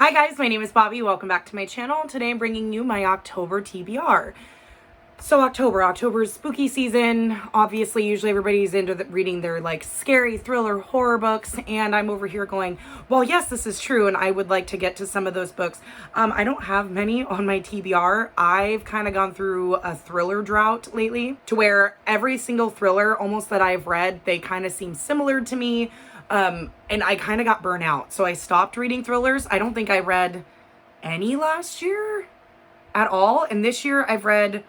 Hi guys, my name is Bobby. Welcome back to my channel. Today I'm bringing you my October TBR. So October is spooky season. Obviously, usually everybody's into reading their like scary thriller horror books, and I'm over here going, well, yes, this is true, and I would like to get to some of those books. I don't have many on my TBR. I've kind of gone through a thriller drought lately to where every single thriller almost that I've read, they kind of seem similar to me. And I kind of got burnt out. So I stopped reading thrillers. I don't think I read any last year at all. And this year I've read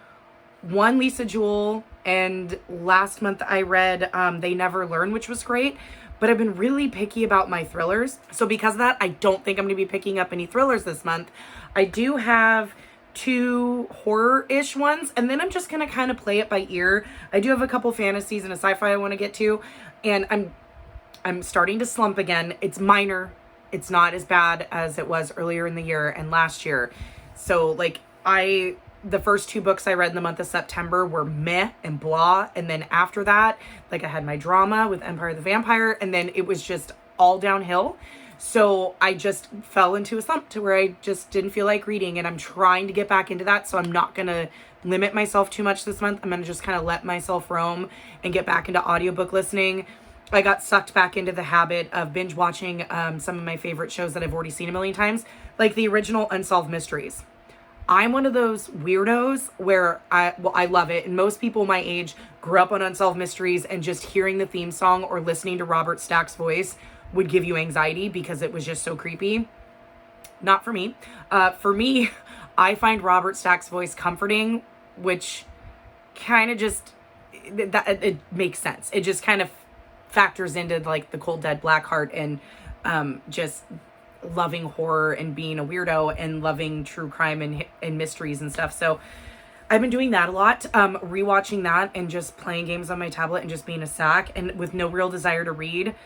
one Lisa Jewell, and last month I read They Never Learn, which was great. But I've been really picky about my thrillers. So because of that, I don't think I'm going to be picking up any thrillers this month. I do have 2 horror-ish ones, and then I'm just going to kind of play it by ear. I do have a couple fantasies and a sci-fi I want to get to, and I'm starting to slump again. It's minor. It's not as bad as it was earlier in the year and last year. So like the first 2 books I read in the month of September were meh and blah. And then after that, like I had my drama with Empire the Vampire, and then it was just all downhill. So I just fell into a slump to where I just didn't feel like reading, and I'm trying to get back into that. So I'm not going to limit myself too much this month. I'm going to just kind of let myself roam and get back into audiobook listening. I got sucked back into the habit of binge watching some of my favorite shows that I've already seen a million times, like the original Unsolved Mysteries. I'm one of those weirdos where I love it. And most people my age grew up on Unsolved Mysteries, and just hearing the theme song or listening to Robert Stack's voice would give you anxiety because it was just so creepy. Not for me. For me, I find Robert Stack's voice comforting, which kind of just, it makes sense. It just kind of factors into like the cold dead black heart, and just loving horror and being a weirdo and loving true crime and mysteries and stuff. So I've been doing that a lot, rewatching that and just playing games on my tablet and just being a sack and with no real desire to read.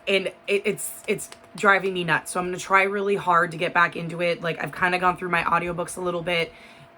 And it's driving me nuts. So I'm going to try really hard to get back into it. Like I've kind of gone through my audiobooks a little bit,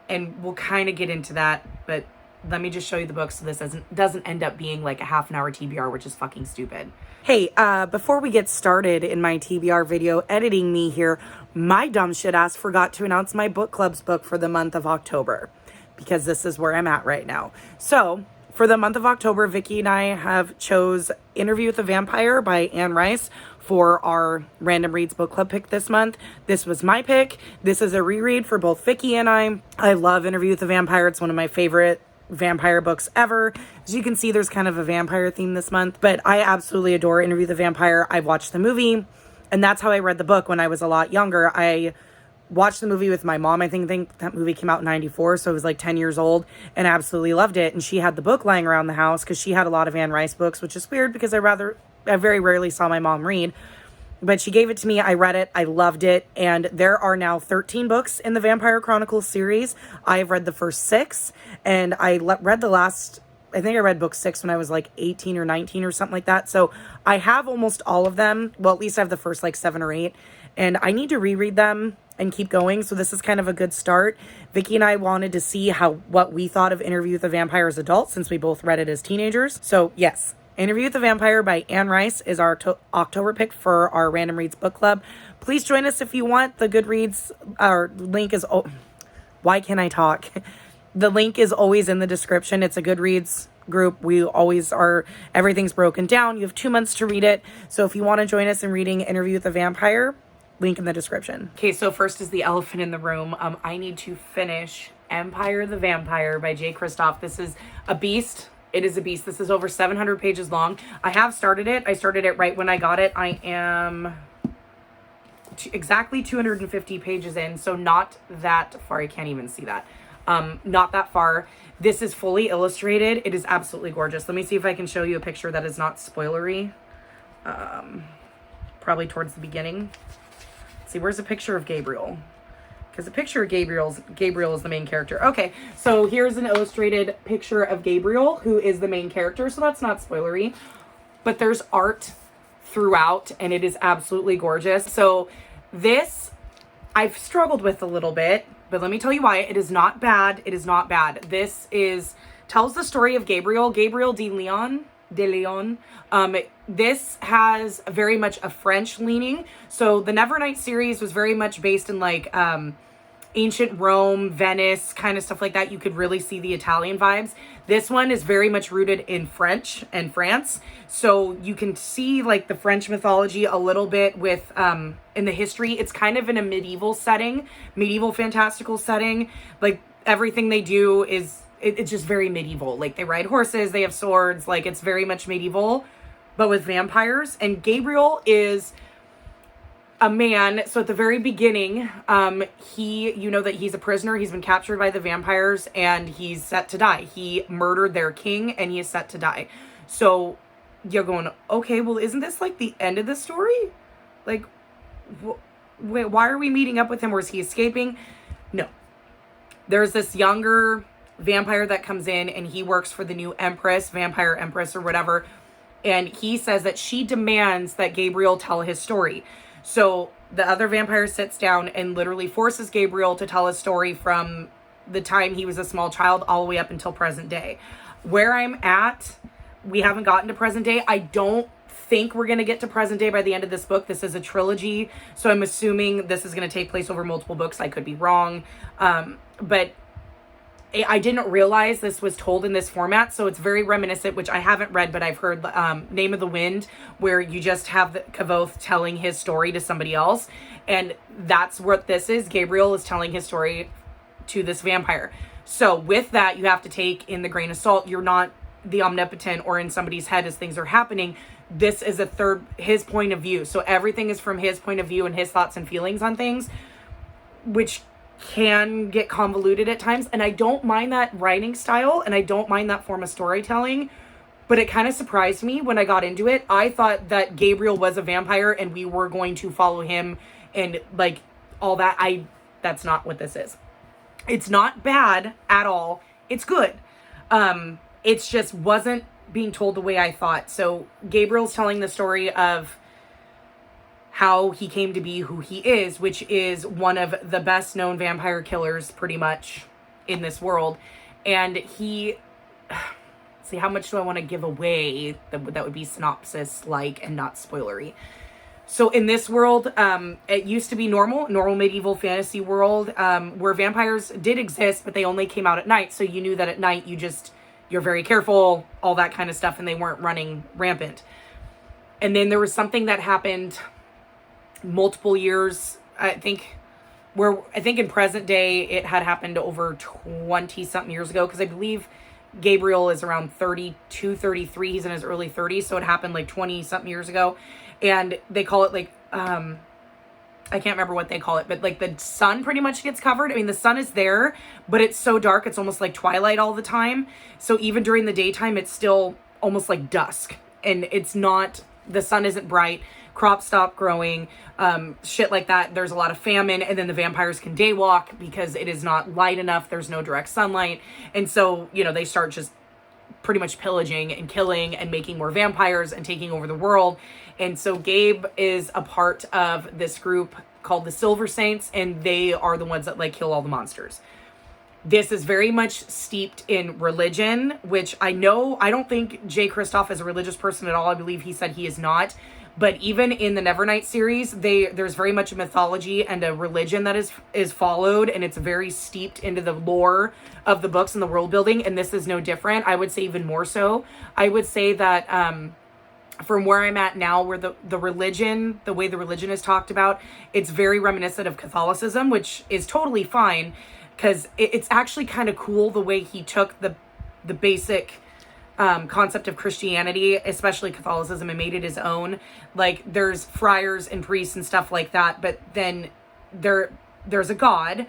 and we'll kind of get into that, but let me just show you the book so this doesn't end up being like a half an hour TBR, which is fucking stupid. Hey, before we get started in my TBR video, editing me here, my dumb shit ass forgot to announce my book club's book for the month of October, because this is where I'm at right now. So for the month of October, Vicky and I have chose Interview with the Vampire by Anne Rice for our Random Reads book club pick this month. This was my pick. This is a reread for both Vicky and I. I love Interview with the Vampire. It's one of my favorite vampire books ever. As you can see, there's kind of a vampire theme this month, but I absolutely adore Interview the Vampire. I've watched the movie, and that's how I read the book when I was a lot younger. I watched the movie with my mom. I think that movie came out in 94, so I was like 10 years old, and absolutely loved it. And she had the book lying around the house because she had a lot of Anne Rice books, which is weird because I very rarely saw my mom read. But she gave it to me. I read it. I loved it. And there are now 13 books in the Vampire Chronicles series. I've read the first 6. And I read the last, I think I read book 6 when I was like 18 or 19 or something like that. So I have almost all of them. Well, at least I have the first like 7 or 8. And I need to reread them and keep going. So this is kind of a good start. Vicky and I wanted to see what we thought of Interview with the Vampire as adults, since we both read it as teenagers. So yes. Interview with the Vampire by Anne Rice is our October pick for our Random Reads book club. Please join us if you want. The Goodreads, our link is, why can't I talk? The link is always in the description. It's a Goodreads group. We always are, everything's broken down. You have 2 months to read it. So if you want to join us in reading Interview with the Vampire, link in the description. Okay, so first is the elephant in the room. I need to finish Empire the Vampire by Jay Kristoff. This is a beast. It is a beast. This is over 700 pages long. I have started it. I started it right when I got it. I am exactly 250 pages in, so not that far. I can't even see that. Not that far. This is fully illustrated. It is absolutely gorgeous. Let me see if I can show you a picture that is not spoilery. Probably towards the beginning. Let's see, where's a picture of Gabriel? Because the picture of Gabriel is the main character. Okay, so here's an illustrated picture of Gabriel, who is the main character. So that's not spoilery. But there's art throughout, and it is absolutely gorgeous. So this, I've struggled with a little bit. But let me tell you why. It is not bad. It is not bad. This tells the story of Gabriel. Gabriel de Leon. de Leon. This has very much a French leaning. So the Nevernight series was very much based in like ancient Rome, Venice, kind of stuff like that. You could really see the Italian vibes. This one is very much rooted in French and France. So you can see like the French mythology a little bit with in the history. It's kind of in a medieval setting, medieval fantastical setting. Like everything they do is it's just very medieval. Like they ride horses, they have swords, like it's very much medieval, but with vampires. And Gabriel is a man. So at the very beginning, you know that he's a prisoner. He's been captured by the vampires and he's set to die. He murdered their king and he is set to die. So you're going, okay, well, isn't this like the end of the story? Like, why are we meeting up with him? Or is he escaping? No. There's this younger vampire that comes in and he works for the new empress, vampire empress or whatever. And he says that she demands that Gabriel tell his story. So the other vampire sits down and literally forces Gabriel to tell his story from the time he was a small child all the way up until present day. Where I'm at, we haven't gotten to present day. I don't think we're going to get to present day by the end of this book. This is a trilogy, so I'm assuming this is going to take place over multiple books. I could be wrong. But I didn't realize this was told in this format, so it's very reminiscent, which I haven't read, but I've heard Name of the Wind, where you just have Kavoth telling his story to somebody else, and that's what this is. Gabriel is telling his story to this vampire. So with that, you have to take in the grain of salt. You're not the omnipotent or in somebody's head as things are happening. This is his point of view. So everything is from his point of view and his thoughts and feelings on things, which can get convoluted at times. And I don't mind that writing style and I don't mind that form of storytelling, but it kind of surprised me when I got into it. I thought that Gabriel was a vampire and we were going to follow him and like all that. That's not what this is. It's not bad at all. It's good. It's just wasn't being told the way I thought. So Gabriel's telling the story of how he came to be who he is, which is one of the best known vampire killers pretty much in this world. And see, how much do I want to give away that would be synopsis like and not spoilery. So in this world, it used to be normal medieval fantasy world, where vampires did exist, but they only came out at night. So you knew that at night you're very careful, all that kind of stuff, and they weren't running rampant. And then there was something that happened multiple years, I think in present day it had happened over 20 something years ago, because I believe Gabriel is around 32, 33. He's in his early 30s, so it happened like 20 something years ago. And they call it like I can't remember what they call it, but like the sun pretty much gets covered. I mean, the sun is there, but it's so dark, it's almost like twilight all the time. So even during the daytime, it's still almost like dusk, and the sun isn't bright. Crops stop growing, shit like that. There's a lot of famine, and then the vampires can daywalk because it is not light enough. There's no direct sunlight. And so, they start just pretty much pillaging and killing and making more vampires and taking over the world. And so Gabe is a part of this group called the Silver Saints, and they are the ones that like kill all the monsters. This is very much steeped in religion, which I don't think Jay Kristoff is a religious person at all. I believe he said he is not. But even in the Nevernight series, there's very much a mythology and a religion that is followed, and it's very steeped into the lore of the books and the world building, and this is no different. I would say even more so. I would say that from where I'm at now, where the religion, the way the religion is talked about, it's very reminiscent of Catholicism, which is totally fine, because it's actually kind of cool the way he took the basic concept of Christianity, especially Catholicism, and made it his own. Like there's friars and priests and stuff like that, but then there's a God,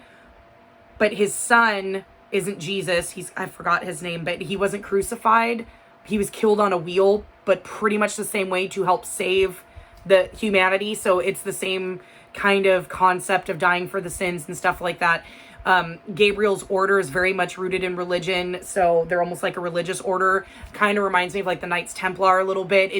but his son isn't Jesus. I forgot his name, but he wasn't crucified. He was killed on a wheel, but pretty much the same way to help save the humanity. So it's the same kind of concept of dying for the sins and stuff like that. Gabriel's order is very much rooted in religion, so they're almost like a religious order. Kind of reminds me of like the Knights Templar a little bit.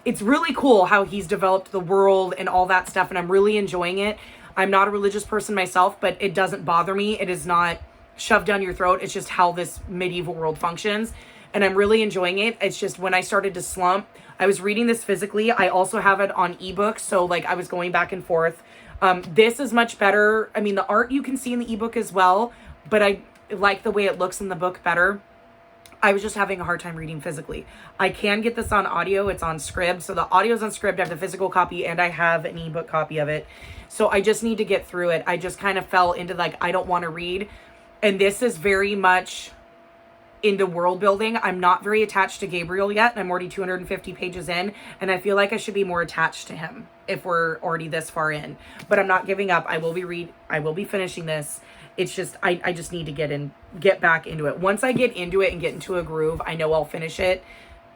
It's really cool how he's developed the world and all that stuff, and I'm really enjoying it. I'm not a religious person myself, but it doesn't bother me. It is not shoved down your throat. It's just how this medieval world functions. and I'm really enjoying it. It's just when I started to slump, I was reading this physically. I also have it on ebook, so like I was going back and forth. This is much better. I mean, the art you can see in the ebook as well, but I like the way it looks in the book better. I was just having a hard time reading physically. I can get this on audio. It's on Scribd. So the audio's on Scribd. I have the physical copy and I have an ebook copy of it. So I just need to get through it. I just kind of fell into like, I don't want to read. And this is very much into world building. I'm not very attached to Gabriel yet. And I'm already 250 pages in. And I feel like I should be more attached to him if we're already this far in. But I'm not giving up. I will be finishing this. It's just, I just need to get back into it. Once I get into it and get into a groove, I know I'll finish it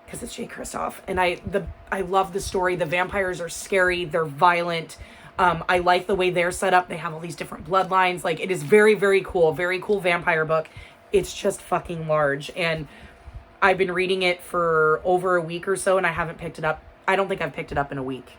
because it's Jay Kristoff. And I love the story. The vampires are scary. They're violent. I like the way they're set up. They have all these different bloodlines. Like, it is very, very cool. Very cool vampire book. It's just fucking large. And I've been reading it for over a week or so and I haven't picked it up. I don't think I've picked it up in a week.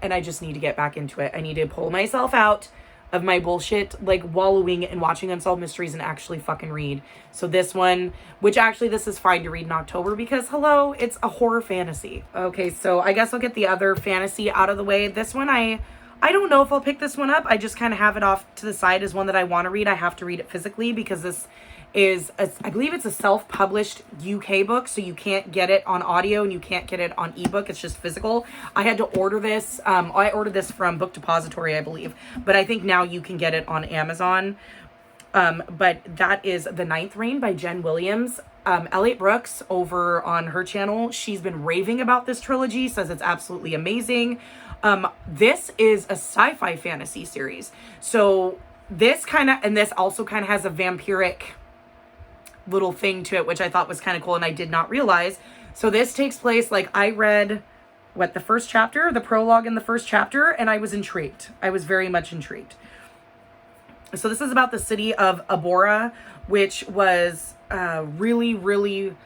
And I just need to get back into it. I need to pull myself out of my bullshit, like wallowing and watching Unsolved Mysteries and actually fucking read. So this one, which actually this is fine to read in October because hello, it's a horror fantasy. Okay, so I guess I'll get the other fantasy out of the way. This one, I don't know if I'll pick this one up. I just kind of have it off to the side as one that I want to read. I have to read it physically because this is, I believe it's a self-published UK book, so you can't get it on audio and you can't get it on ebook. It's just physical. I had to order this. I ordered this from Book Depository, I believe, but I think now you can get it on Amazon. But that is The Ninth Reign by Jen Williams. Elliot Brooks over on her channel, she's been raving about this trilogy, says it's absolutely amazing. This is a sci-fi fantasy series. So this also kind of has a vampiric little thing to it, which I thought was kind of cool and I did not realize. So this takes place, like, I read the first chapter, the prologue in the first chapter, and I was intrigued. I was very much intrigued. So this is about the city of Abora, which was really, really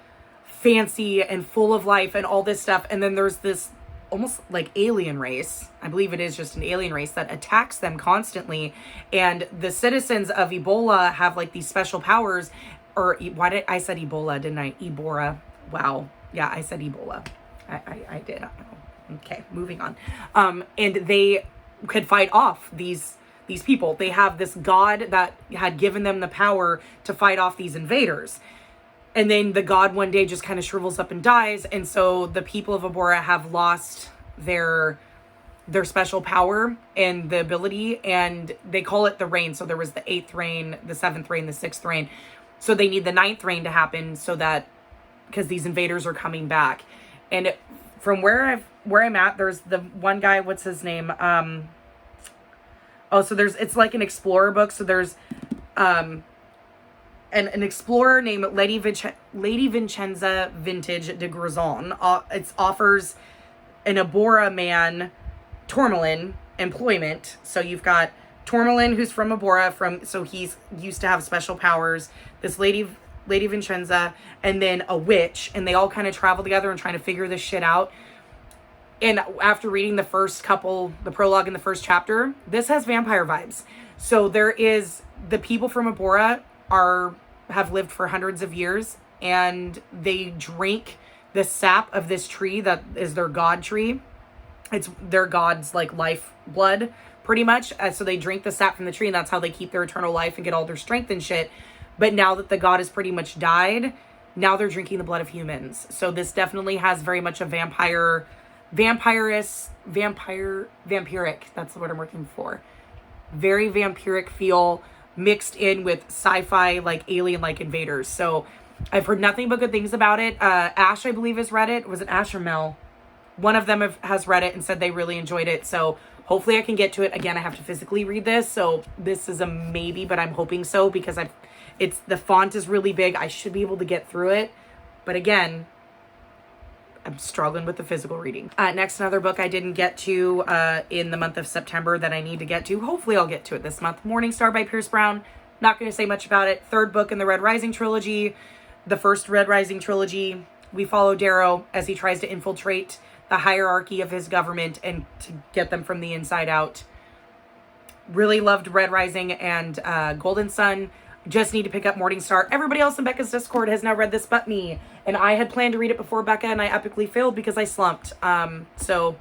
fancy and full of life and all this stuff. And then there's this almost like alien race. I believe it is just an alien race that attacks them constantly. And the citizens of Ebola have like these special powers. Or why did I said Ebola, didn't I? Ebora. Wow. Yeah, I said Ebola. I did. Okay, moving on. And they could fight off these people. They have this god that had given them the power to fight off these invaders. And then the god one day just kind of shrivels up and dies. And so the people of Abora have lost their special power and the ability. And they call it the reign. So there was the 8th reign, the 7th reign, the 6th reign. So they need the 9th reign to happen so that, because these invaders are coming back. And from where I'm at, there's the one guy, what's his name? It's like an explorer book. So there's an explorer named Lady Vincenza Vintage de Grazon. It offers an Abora man, Tourmalin, employment. So you've got Tourmalin, who's from Abora, so he's used to have special powers. This Lady Vincenza, and then a witch, and they all kind of travel together and trying to figure this shit out. And after reading the prologue in the first chapter, this has vampire vibes. So there is, the people from Abora have lived for hundreds of years, and they drink the sap of this tree that is their god tree. It's their god's like life blood, pretty much. So they drink the sap from the tree, and that's how they keep their eternal life and get all their strength and shit. But now that the god has pretty much died, now they're drinking the blood of humans. So this definitely has very much a vampiric, that's the word I'm looking for. Very vampiric feel mixed in with sci-fi, like alien-like invaders. So I've heard nothing but good things about it. Ash, I believe, has read it. Was it Ash or Mel? One of them has read it and said they really enjoyed it. So hopefully I can get to it. Again, I have to physically read this. So this is a maybe, but I'm hoping so because the font is really big. I should be able to get through it. But again, I'm struggling with the physical reading. Next, another book I didn't get to in the month of September that I need to get to. Hopefully I'll get to it this month. Morning Star by Pierce Brown. Not going to say much about it. Third book in the Red Rising trilogy. The first Red Rising trilogy. We follow Darrow as he tries to infiltrate the hierarchy of his government and to get them from the inside out. Really loved Red Rising and Golden Sun. Just need to pick up Morningstar. Everybody else in Becca's Discord has now read this but me. And I had planned to read it before Becca, and I epically failed because I slumped. So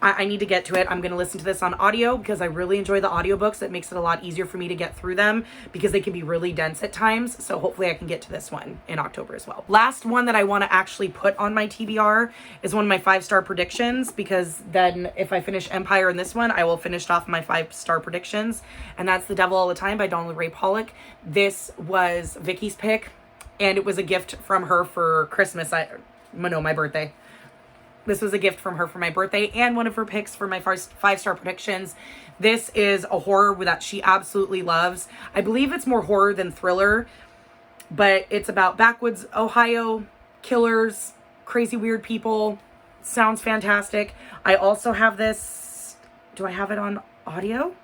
I need to get to it. I'm going to listen to this on audio because I really enjoy the audiobooks. It makes it a lot easier for me to get through them because they can be really dense at times. So hopefully I can get to this one in October as well. Last one that I want to actually put on my TBR is one of my 5-star predictions, because then if I finish Empire in this one, I will finish off my 5-star predictions. And that's The Devil All the Time by Donald Ray Pollock. This was Vicky's pick, and it was a gift from her for Christmas. My birthday. This was a gift from her for my birthday and one of her picks for my first 5-star predictions. This is a horror that she absolutely loves. I believe it's more horror than thriller, but it's about backwoods Ohio killers, crazy weird people. Sounds fantastic. I also have this. Do I have it on audio?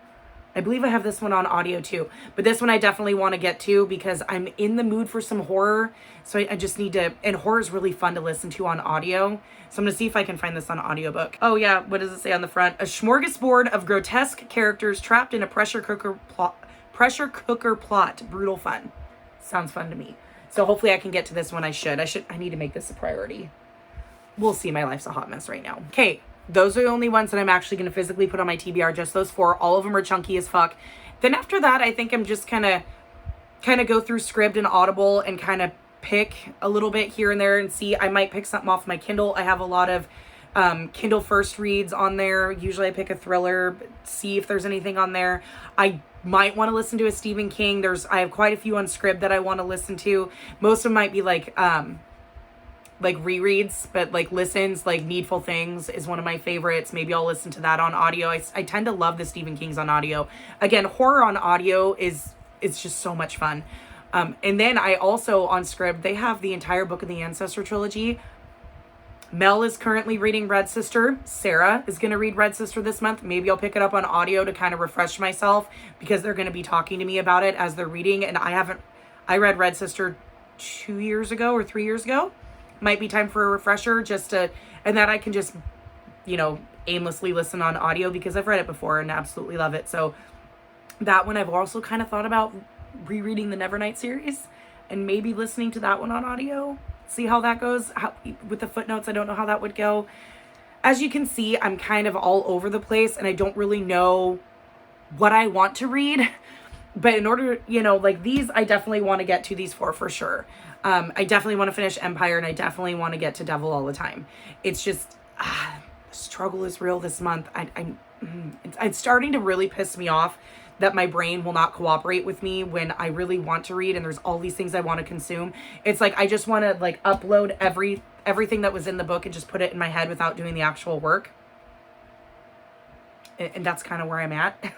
I believe I have this one on audio too, but this one I definitely want to get to because I'm in the mood for some horror. So I just need to, and horror is really fun to listen to on audio. So I'm going to see if I can find this on audiobook. Oh yeah, what does it say on the front? A smorgasbord of grotesque characters trapped in a pressure cooker plot. Brutal fun. Sounds fun to me. So hopefully I can get to this one. I need to make this a priority. We'll see. My life's a hot mess right now. Okay. Those are the only ones that I'm actually going to physically put on my TBR, just those 4. All of them are chunky as fuck. Then after that, I think I'm just kind of go through Scribd and Audible and kind of pick a little bit here and there and see. I might pick something off my Kindle. I have a lot of Kindle first reads on there. Usually I pick a thriller, see if there's anything on there. I might want to listen to a Stephen King. I have quite a few on Scribd that I want to listen to. Most of them might be like rereads, but like listens, like Needful Things is one of my favorites. Maybe I'll listen to that on audio. I tend to love the Stephen Kings on audio. Again, horror on audio it's just so much fun. And then I also on Scribd, they have the entire Book of the Ancestor trilogy. Mel is currently reading Red Sister. Sarah is going to read Red Sister this month. Maybe I'll pick it up on audio to kind of refresh myself because they're going to be talking to me about it as they're reading. And I read Red Sister 2 years ago or 3 years ago. Might be time for a refresher and that I can just, aimlessly listen on audio because I've read it before and absolutely love it. So that one I've also kind of thought about rereading the Nevernight series and maybe listening to that one on audio. See how that goes. With the footnotes, I don't know how that would go. As you can see, I'm kind of all over the place and I don't really know what I want to read. But in order, these, I definitely want to get to these 4 for sure. I definitely want to finish Empire and I definitely want to get to Devil All the Time. It's just, the struggle is real this month. It's starting to really piss me off that my brain will not cooperate with me when I really want to read and there's all these things I want to consume. It's like, I just want to upload everything that was in the book and just put it in my head without doing the actual work. And that's kind of where I'm at.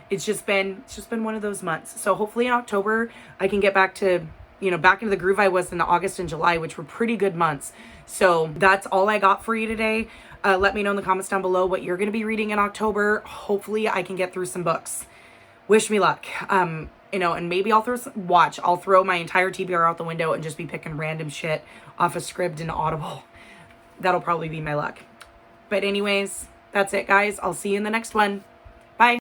It's just been one of those months. So hopefully in October I can get back to, back into the groove I was in August and July, which were pretty good months. So that's all I got for you today. Let me know in the comments down below what you're going to be reading in October. Hopefully I can get through some books. Wish me luck. And maybe I'll throw my entire TBR out the window and just be picking random shit off of Scribd and Audible. That'll probably be my luck. But anyways, that's it guys. I'll see you in the next one.